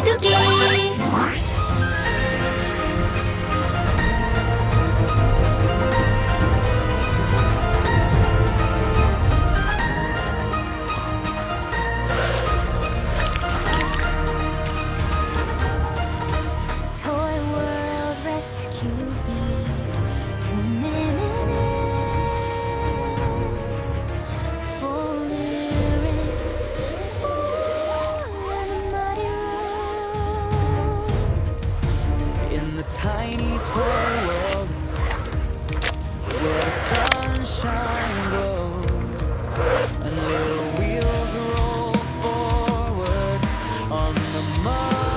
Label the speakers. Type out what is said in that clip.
Speaker 1: 도끼.
Speaker 2: Toy World Rescue Beat. 2 minutes. Full lyrics. Full and muddy roads.
Speaker 3: In the tiny toy world where sunshine glows and little wheels roll forward on the mud.